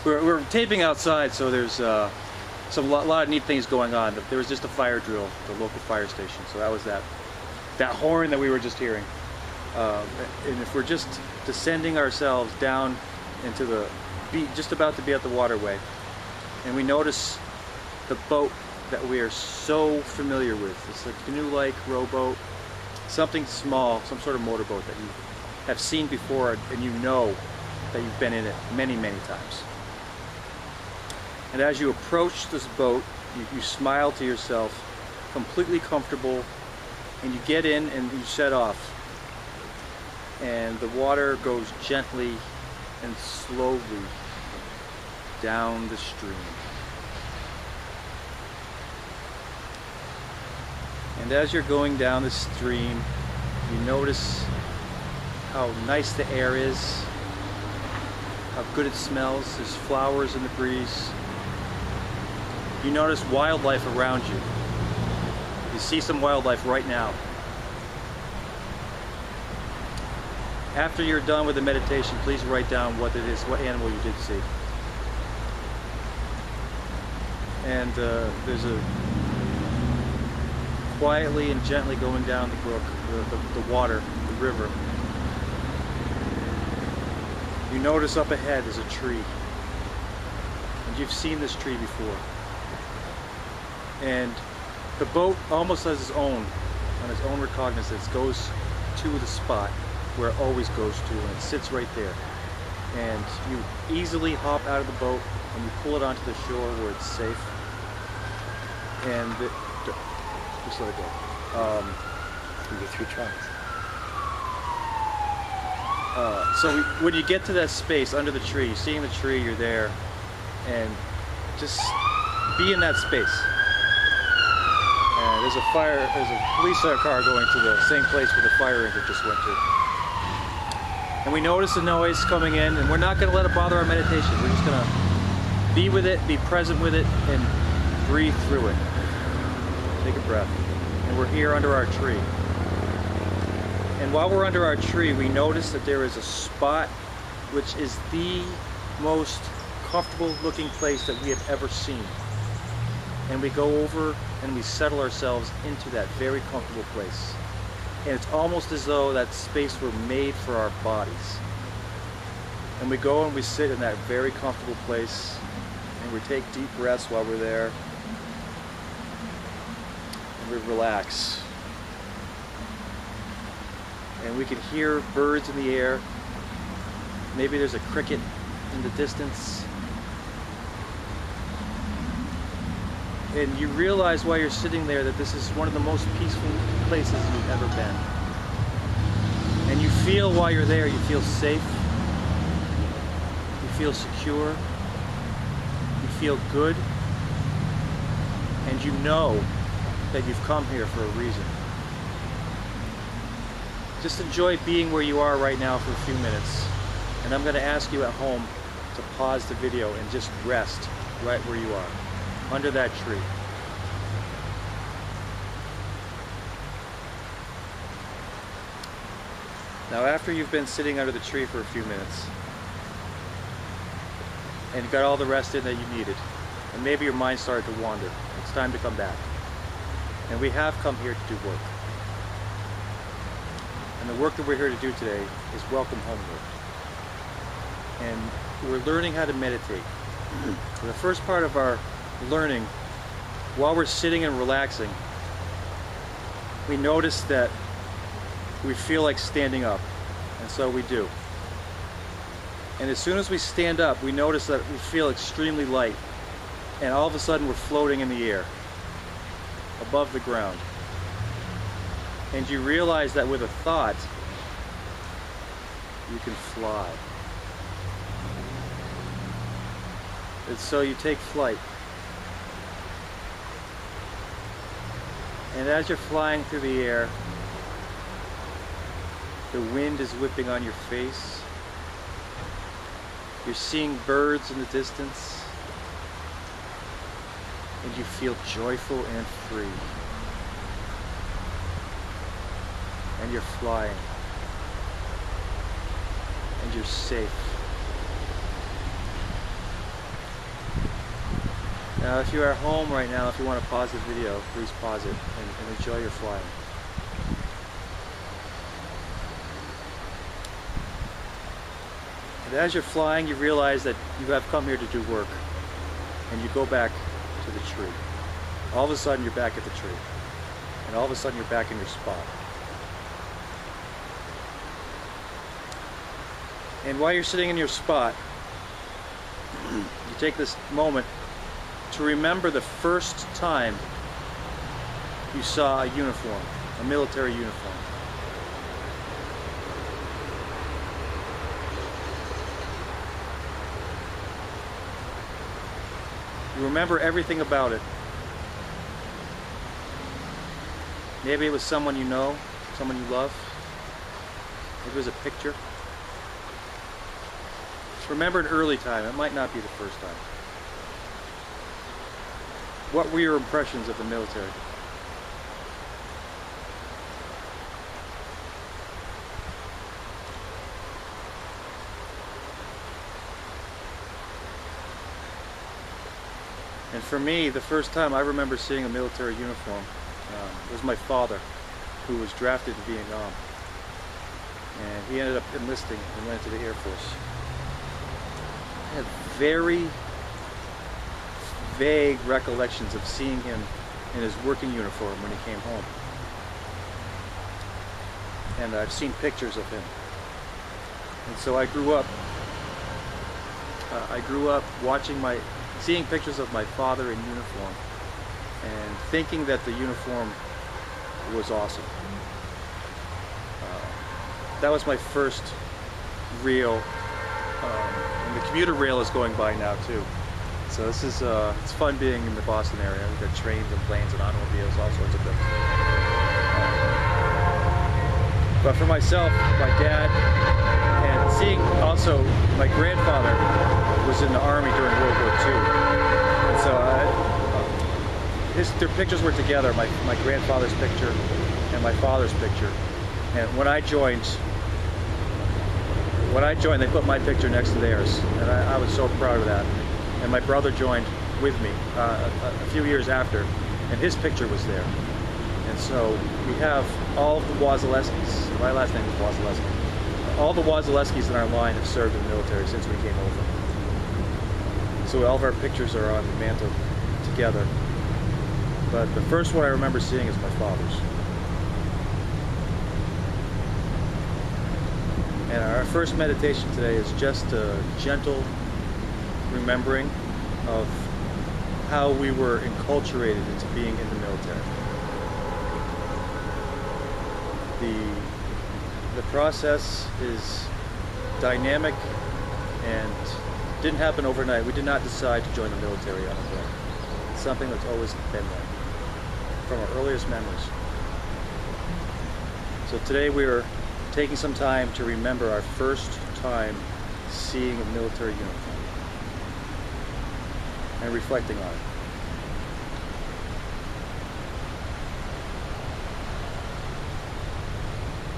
we're taping outside, so there's a lot of neat things going on. There was just a fire drill at the local fire station, so that was that horn that we were just hearing. And if we're just descending ourselves down into the beach, just about to be at the waterway, and we notice the boat that we are so familiar with. It's a canoe-like rowboat, something small, some sort of motorboat that you have seen before, and you know that you've been in it many, many times. And as you approach this boat, you smile to yourself, completely comfortable, and you get in and you set off. And the water goes gently and slowly down the stream. And as you're going down the stream, you notice how nice the air is, how good it smells. There's flowers in the breeze. You notice wildlife around you. You see some wildlife right now. After you're done with the meditation, please write down what it is, what animal you did see. And there's a quietly and gently going down the brook, the water, the river. You notice up ahead is a tree. And you've seen this tree before. And the boat, almost as its own, on its own recognizance, goes to the spot where it always goes to, and it sits right there. And you easily hop out of the boat and you pull it onto the shore where it's safe. And just let it go. You get 3 tries. So when you get to that space under the tree, seeing the tree, you're there, and just be in that space. And there's a police car going to the same place where the fire engine just went to. And we notice the noise coming in, and we're not going to let it bother our meditation. We're just going to be with it, be present with it, and breathe through it. Take a breath. And we're here under our tree. And while we're under our tree, we notice that there is a spot which is the most comfortable looking place that we have ever seen. And we go over and we settle ourselves into that very comfortable place. And it's almost as though that space were made for our bodies. And we go and we sit in that very comfortable place, and we take deep breaths while we're there. And we relax. And we can hear birds in the air. Maybe there's a cricket in the distance. And you realize while you're sitting there that this is one of the most peaceful places you've ever been. And you feel while you're there, you feel safe, you feel secure, you feel good, and you know that you've come here for a reason. Just enjoy being where you are right now for a few minutes. And I'm going to ask you at home to pause the video and just rest right where you are, under that tree. Now after you've been sitting under the tree for a few minutes, and you got all the rest in that you needed, and maybe your mind started to wander, it's time to come back. And we have come here to do work. And the work that we're here to do today is welcome home work. And we're learning how to meditate. The first part of our learning, while we're sitting and relaxing, we notice that we feel like standing up, and so we do. And as soon as we stand up, we notice that we feel extremely light, and all of a sudden we're floating in the air, above the ground. And you realize that with a thought, you can fly. And so you take flight. And as you're flying through the air, the wind is whipping on your face. You're seeing birds in the distance. And you feel joyful and free. And you're flying. And you're safe. Now if you're at home right now, if you want to pause the video, please pause it and enjoy your flying. And as you're flying, you realize that you have come here to do work, and you go back to the tree. All of a sudden you're back at the tree, and all of a sudden you're back in your spot. And while you're sitting in your spot, you take this moment to remember the first time you saw a uniform, a military uniform. You remember everything about it. Maybe it was someone you know, someone you love. Maybe it was a picture. Remember an early time. It might not be the first time. What were your impressions of the military? And for me, the first time I remember seeing a military uniform was my father, who was drafted to Vietnam. And he ended up enlisting and went to the Air Force. I have very vague recollections of seeing him in his working uniform when he came home. And I've seen pictures of him. And so I grew up seeing pictures of my father in uniform and thinking that the uniform was awesome. That was my first real, and the commuter rail is going by now too. So this is, it's fun being in the Boston area. We've got trains and planes and automobiles, all sorts of things. But for myself, my dad, and seeing also my grandfather was in the Army during World War II. And so their pictures were together, my grandfather's picture and my father's picture. And when I joined, they put my picture next to theirs, and I was so proud of that. And my brother joined with me a few years after, and his picture was there. And so we have all of the Wasilewskis. My last name is Wasilewski. All the Wasilewskis in our line have served in the military since we came over. So all of our pictures are on the mantle together. But the first one I remember seeing is my father's. And our first meditation today is just a gentle remembering of how we were enculturated into being in the military. The process is dynamic and didn't happen overnight. We did not decide to join the military on our own. It's something that's always been there from our earliest memories. So today we are taking some time to remember our first time seeing a military uniform and reflecting on it.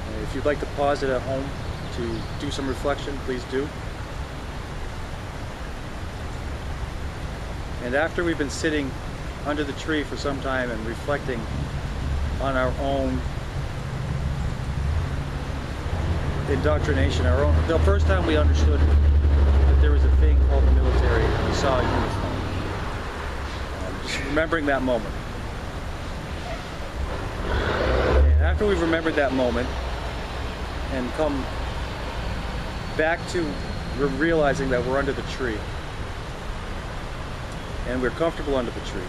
And if you'd like to pause it at home to do some reflection, please do. And after we've been sitting under the tree for some time and reflecting on our own indoctrination, the first time we understood that there was a thing called the military and we saw a uniform. Just remembering that moment. And after we've remembered that moment and come back to realizing that we're under the tree and we're comfortable under the tree,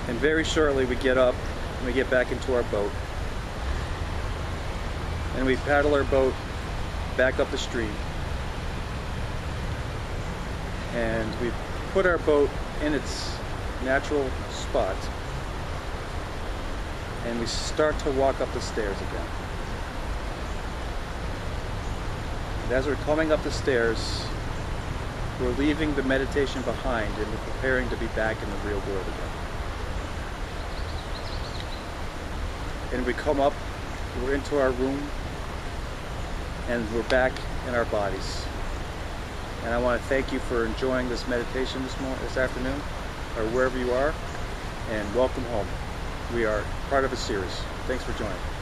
and very shortly we get up and we get back into our boat and we paddle our boat back up the stream, and we put our boat in its natural spot, and we start to walk up the stairs again. And as we're coming up the stairs, we're leaving the meditation behind and we're preparing to be back in the real world again. And we come up, we're into our room, and we're back in our bodies. And I want to thank you for enjoying this meditation this afternoon, or wherever you are, and welcome home. We are part of a series. Thanks for joining.